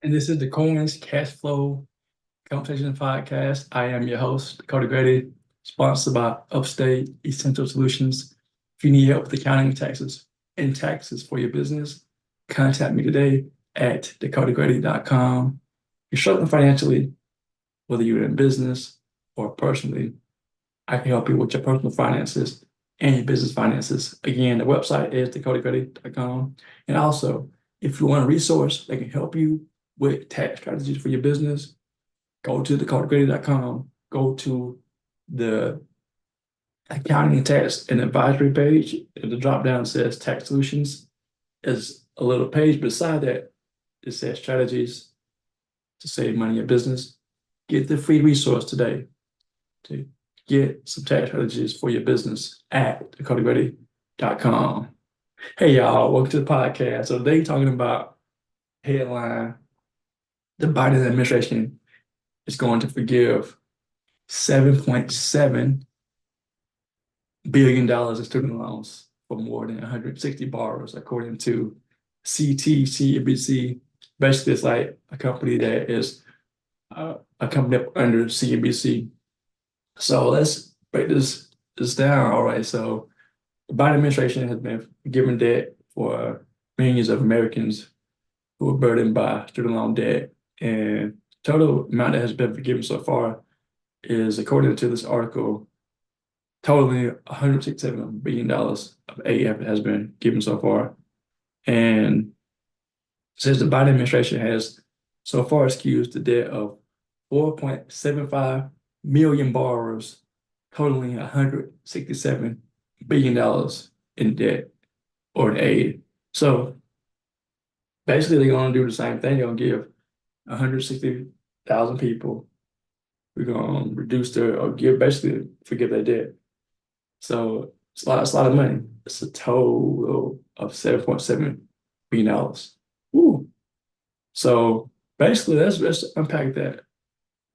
And this is the Coins Cashflow Conversation Podcast. I am your host, Dakota Grady, sponsored by Upstate Essential Solutions. If you need help with accounting and taxes for your business, contact me today at dakotagrady.com. If you're struggling financially, whether you're in business or personally, I can help you with your personal finances and your business finances. Again, the website is dakotagrady.com. And also, if you want a resource that can help you with tax strategies for your business, go to dakotagrady.com, go to the accounting and tax and advisory page. And the drop down says tax solutions. Is a little page beside that. It says strategies to save money in your business. Get the free resource today to get some tax strategies for your business at dakotagrady.com. Hey y'all, welcome to the podcast. So today talking about headline, the Biden administration is going to forgive $7.7 billion in student loans for more than 160 borrowers, according to CNBC. Basically, it's like a company that is a company up under CNBC. So let's break this down. All right. So the Biden administration has been giving debt for millions of Americans who are burdened by student loan debt. And total amount that has been forgiven so far is, according to this article, totaling $167 billion of aid has been given so far. And says the Biden administration has so far excused the debt of 4.75 million borrowers, totaling $167 billion in debt or in aid. So basically, they're going to do the same thing. They're going to give 160,000 people, we're going to reduce their, or give, basically forgive their debt. So it's a lot of money. It's a total of $7.7 billion. Ooh. So basically, let's unpack that.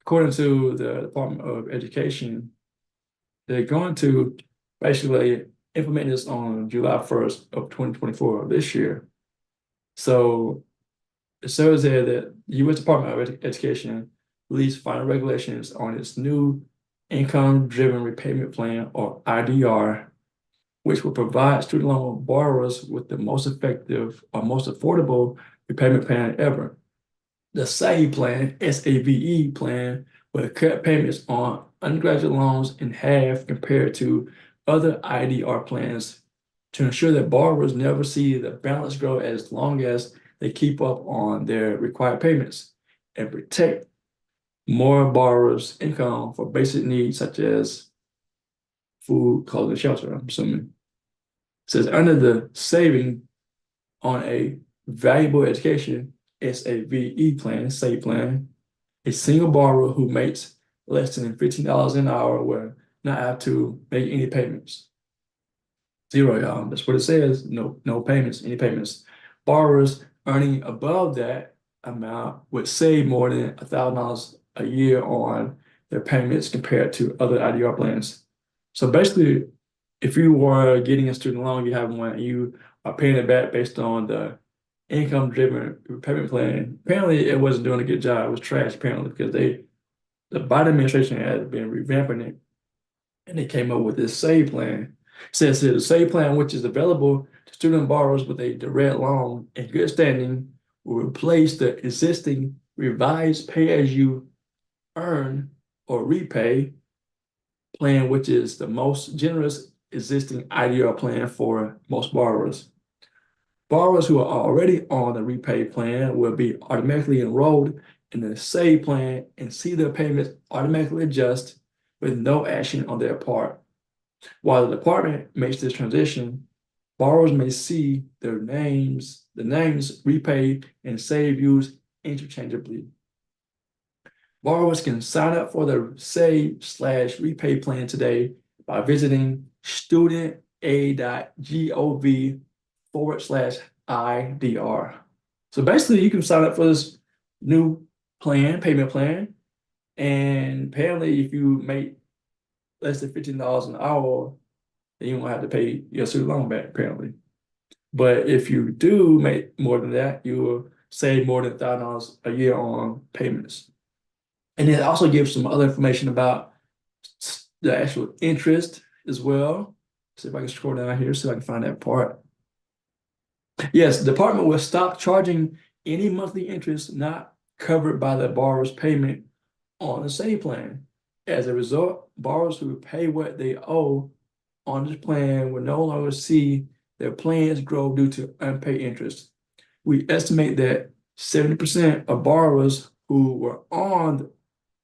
According to the Department of Education, they're going to basically implement this on July 1st of 2024 of this year. So it shows there that the U.S. Department of Education released final regulations on its new income-driven repayment plan, or IDR, which will provide student loan borrowers with the most effective or most affordable repayment plan ever. The SAVE plan, SAVE plan, will cut payments on undergraduate loans in half compared to other IDR plans to ensure that borrowers never see the balance grow as long as they keep up on their required payments, and protect more borrowers' income for basic needs such as food, clothing, and shelter, I'm assuming. It says under the saving on a valuable education, SAVE plan, SAVE plan, a single borrower who makes less than $15 an hour will not have to make any payments. Zero, y'all. That's what it says. No payments, any payments. Borrowers earning above that amount would save more than $1,000 a year on their payments compared to other IDR plans. So basically, if you were getting a student loan, you have one, and you are paying it back based on the income-driven repayment plan. Apparently, it wasn't doing a good job. It was trash, apparently, because the Biden administration had been revamping it, and they came up with this SAVE plan. It says here, the SAVE plan, which is available to student borrowers with a direct loan in good standing, will replace the existing revised pay-as-you-earn or repay plan, which is the most generous existing IDR plan for most borrowers. Borrowers who are already on the repay plan will be automatically enrolled in the SAVE plan and see their payments automatically adjust with no action on their part. While the department makes this transition, borrowers may see the names repay and SAVE used interchangeably. Borrowers can sign up for the save/repay plan today by visiting studenta.gov/IDR. So basically, you can sign up for this new plan, payment plan. And apparently, if you make less than $15 an hour, then you won't have to pay your student loan back, apparently. But if you do make more than that, you will save more than $1,000 a year on payments. And then it also gives some other information about the actual interest as well. See if I can scroll down here so I can find that part. Yes, the department will stop charging any monthly interest not covered by the borrower's payment on the save plan. As a result, borrowers who pay what they owe on this plan will no longer see their plans grow due to unpaid interest. We estimate that 70% of borrowers who were on the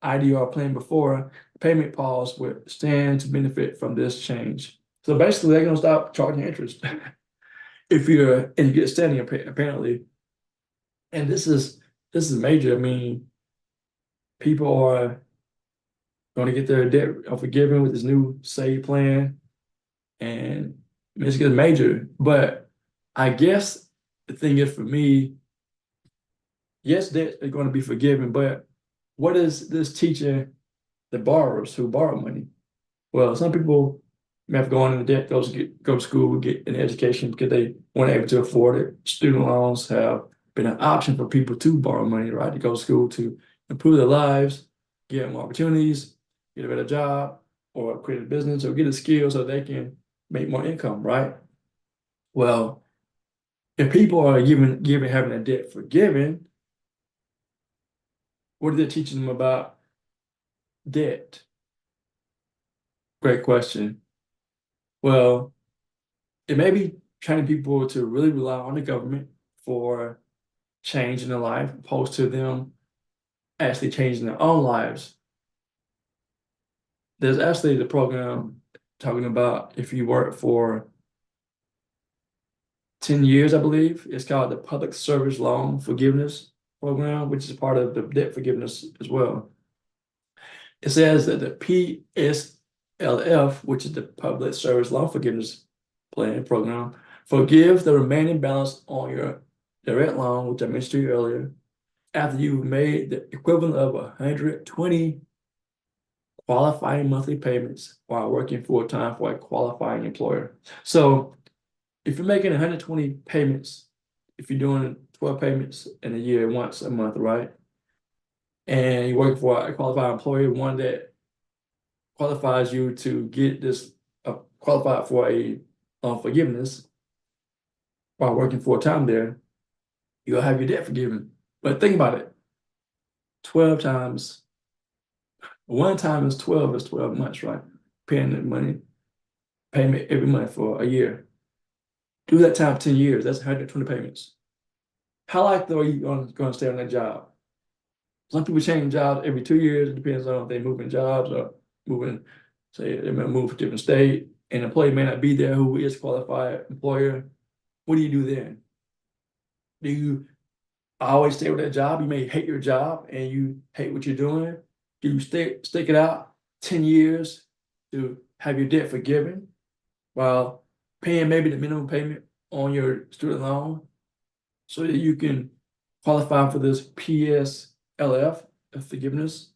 IDR plan before payment pause would stand to benefit from this change. So basically, they're going to stop charging interest if you're in good standing, apparently. And this is major. I mean, people are going to get their debt forgiven with this new save plan, and it's getting major. But I guess the thing is for me, yes, debt is going to be forgiven, but what is this teaching the borrowers who borrow money? Well, some people may have gone into debt, go to school, get an education because they weren't able to afford it. Student loans have been an option for people to borrow money, right? To go to school to improve their lives, get more opportunities, get a better job, or create a business, or get a skill so they can make more income, right? Well, if people are having a debt forgiven, what are they teaching them about debt? Great question. Well, it may be training people to really rely on the government for change in their life, opposed to them actually changing their own lives. There's actually the program talking about if you work for 10 years, I believe. It's called the Public Service Loan Forgiveness Program, which is part of the debt forgiveness as well. It says that the PSLF, which is the Public Service Loan Forgiveness Plan Program, forgive the remaining balance on your direct loan, which I mentioned to you earlier, after you've made the equivalent of 120 qualifying monthly payments while working full-time for a qualifying employer. So if you're making 120 payments, if you're doing 12 payments in a year, once a month, right? And you're working for a qualified employer, one that qualifies you to get this qualified for a forgiveness while working full-time there, you'll have your debt forgiven. But think about it. 12 times, one time is 12 months, right? Paying the money, payment every month for a year. Do that time 10 years, that's 120 payments. How likely are you going to stay on that job? Some people change jobs every 2 years. It depends on if they moving jobs or moving, say they may move to a different state, and an employee may not be there who is qualified employer. What do you do then? Do you always stay with that job? You may hate your job and you hate what you're doing. Do you stick it out 10 years to have your debt forgiven while paying maybe the minimum payment on your student loan so that you can qualify for this PSLF forgiveness?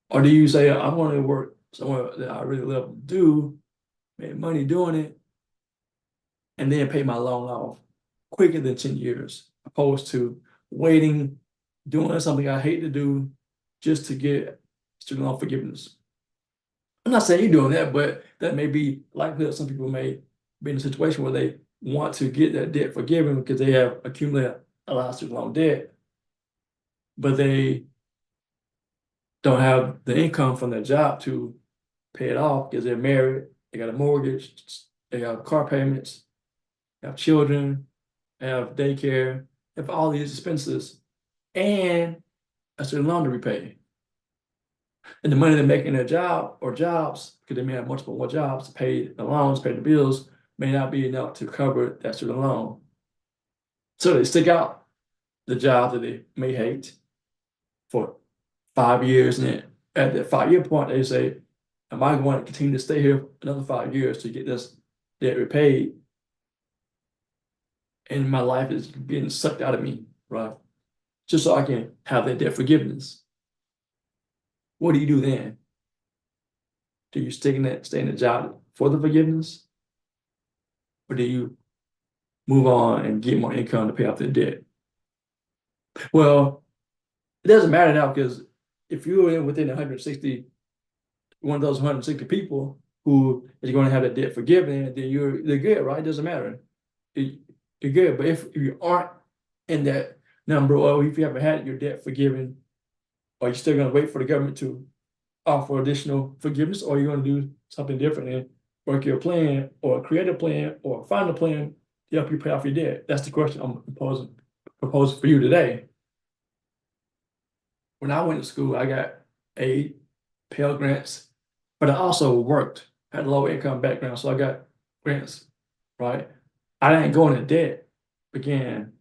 Or do you say, I'm going to work somewhere that I really love to do, make money doing it, and then pay my loan off quicker than 10 years, opposed to waiting, doing something I hate to do just to get student loan forgiveness? I'm not saying you're doing that, but that may be likely that some people may be in a situation where they want to get that debt forgiven because they have accumulated a lot of student loan debt, but they don't have the income from their job to pay it off because they're married, they got a mortgage, they have car payments, they have children, they have daycare, they have all these expenses, and a student loan to repay. And the money they make in their job or jobs, because they may have multiple more jobs, to pay the loans, pay the bills, may not be enough to cover that student loan. So they stick out the job that they may hate for 5 years, and then at the 5 year point, they say, am I going to continue to stay here another 5 years to get this debt repaid? And my life is getting sucked out of me, right? Just so I can have that debt forgiveness. What do you do then? Do you stay in the job for the forgiveness? Or do you move on and get more income to pay off the debt? Well, it doesn't matter now because if you're within 160, one of those 160 people who is going to have that debt forgiven, then they're good, right? It doesn't matter. You- You're good. But if you aren't in that number, or if you haven't had your debt forgiven, are you still going to wait for the government to offer additional forgiveness, or are you going to do something different and work your plan, or create a plan, or find a plan to help you pay off your debt? That's the question I'm proposing for you today. When I went to school, I got aid, Pell Grants, but I also worked. I had a low income background, so I got grants, right? I didn't go into debt. Again,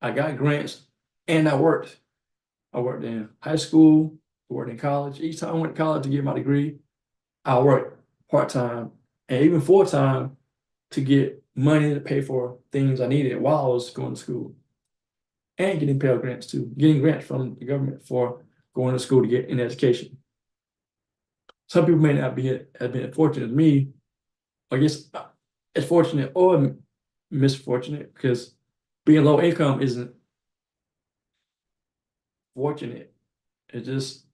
I got grants and I worked. I worked in high school, I worked in college. Each time I went to college to get my degree, I worked part-time and even full-time to get money to pay for things I needed while I was going to school and getting Pell Grants too, getting grants from the government for going to school to get an education. Some people may not be have been fortunate as me. I guess it's fortunate or misfortunate because being low income isn't fortunate. It's just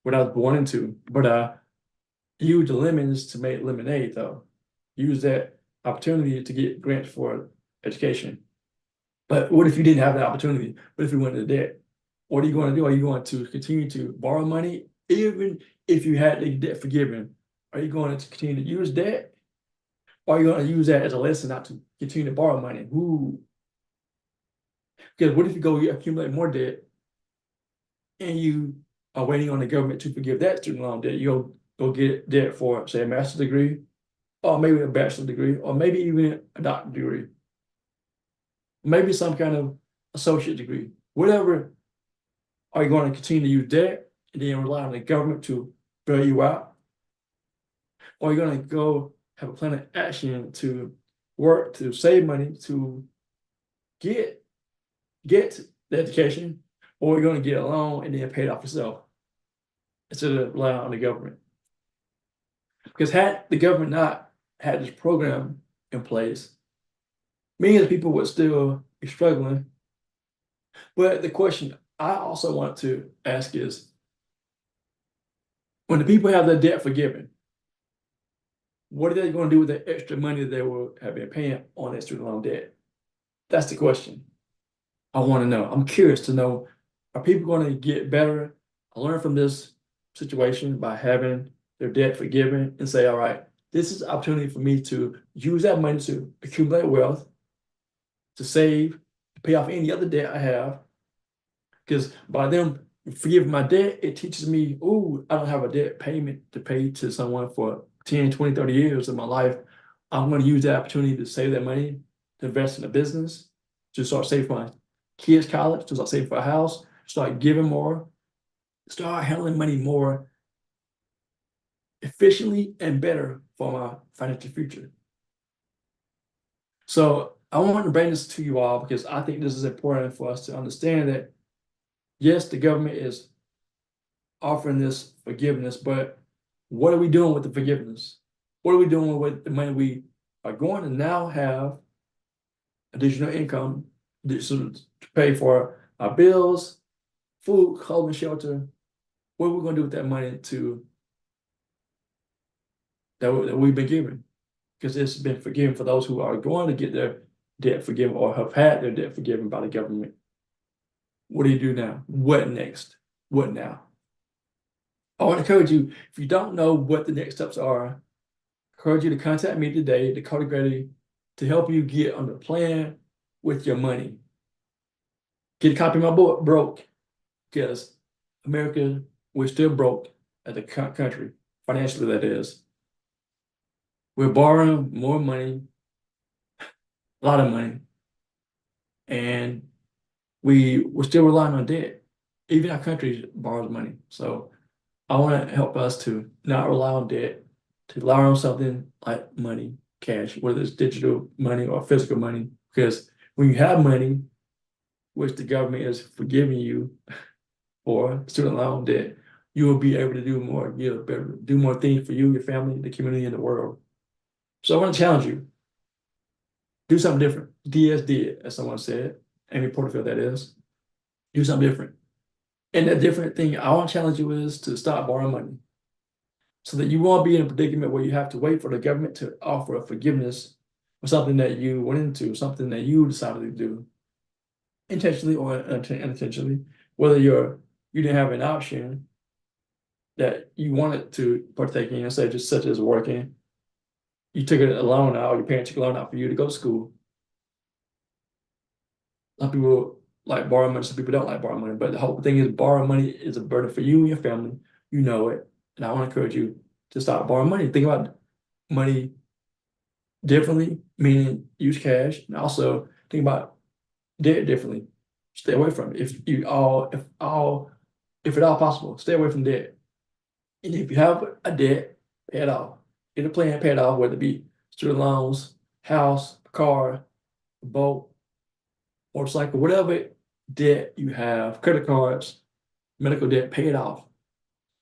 what I was born into. But use the lemons to make lemonade though. Use that opportunity to get grants for education. But what if you didn't have the opportunity? What if you went into debt? What are you going to do? Are you going to continue to borrow money even if you had the debt forgiven? Are you going to continue to use debt? Or are you going to use that as a lesson not to continue to borrow money? Ooh. Because what if you go accumulate more debt and you are waiting on the government to forgive that student loan debt? You'll go get debt for, say, a master's degree, or maybe a bachelor's degree, or maybe even a doctorate degree, maybe some kind of associate degree. Whatever, are you going to continue to use debt and then rely on the government to bail you out? Or are you going to go have a plan of action to work, to save money, to get get the education, or you're going to get a loan and then pay it off yourself instead of relying on the government? Because had the government not had this program in place, millions of people would still be struggling. But the question I also want to ask is, when the people have their debt forgiven, what are they going to do with the extra money they will have been paying on that student loan debt? That's the question I want to know. I'm curious to know, are people going to get better, learn from this situation by having their debt forgiven and say, all right, this is an opportunity for me to use that money to accumulate wealth, to save, to pay off any other debt I have. Because by them forgiving my debt, it teaches me, oh, I don't have a debt payment to pay to someone for 10, 20, 30 years of my life. I'm going to use that opportunity to save that money, to invest in a business, to start saving for my kids' college, to start saving for a house, start giving more, start handling money more efficiently and better for my financial future. So I want to bring this to you all because I think this is important for us to understand that, yes, the government is offering this forgiveness, but what are we doing with the forgiveness? What are we doing with the money we are going to now have additional income to pay for our bills, food, clothing, shelter? What are we going to do with that money that we've been given? Because it's been forgiven for those who are going to get their debt forgiven or have had their debt forgiven by the government. What do you do now? What next? What now? I want to encourage you, if you don't know what the next steps are, I encourage you to contact me today, Dakota Grady, to help you get on the plan with your money. Get a copy of my book, Broke, because America, we're still broke as a country, financially that is. We're borrowing more money, a lot of money, and we're still relying on debt. Even our country borrows money. So I want to help us to not rely on debt, to rely on something like money, cash, whether it's digital money or physical money. Because when you have money, which the government is forgiving you for student loan debt, you will be able to do more, you'll be able to do more things for you, your family, the community, and the world. So I want to challenge you. Do something different. DS did, as someone said. Amy Porterfield, that is. Do something different. And that different thing I want to challenge you is to stop borrowing money so that you won't be in a predicament where you have to wait for the government to offer a forgiveness for something that you went into, something that you decided to do intentionally or unintentionally, whether you didn't have an option that you wanted to partake in, say just such as working, you took a loan out, your parents took a loan out for you to go to school. Some people like borrow money, some people don't like borrow money, but the whole thing is borrowing money is a burden for you and your family. You know it. And I want to encourage you to stop borrowing money. Think about money differently, meaning use cash, and also think about debt differently. Stay away from it. If at all possible, stay away from debt. And if you have a debt, pay it off. Get a plan, pay it off, whether it be student loans, house, car, boat, motorcycle, whatever debt you have, credit cards, medical debt, pay it off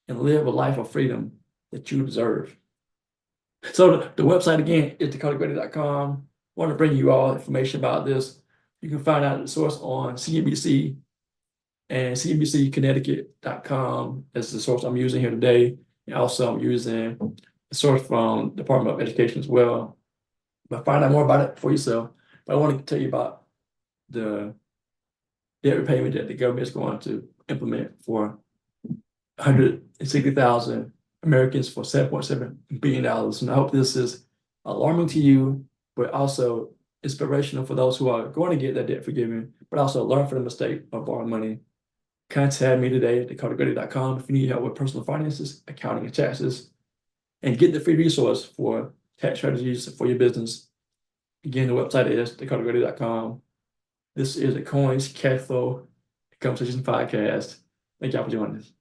and live a life of freedom that you deserve. So the website again is dakotagrady.com. I want to bring you all information about this. You can find out the source on CNBC and CNBCConnecticut.com as the source I'm using here today. And also I'm using the source from the Department of Education as well. But find out more about it for yourself. But I want to tell you about the debt repayment that the government is going to implement for 160,000 Americans for $7.7 billion. And I hope this is alarming to you, but also inspirational for those who are going to get that debt forgiven, but also learn from the mistake of borrowing money. Contact me today at dakotagrady.com if you need help with personal finances, accounting, and taxes, and get the free resource for tax strategies for your business. Again, the website is dakotagrady.com. This is a Coins Cashflow Conversation podcast. Thank y'all for joining us.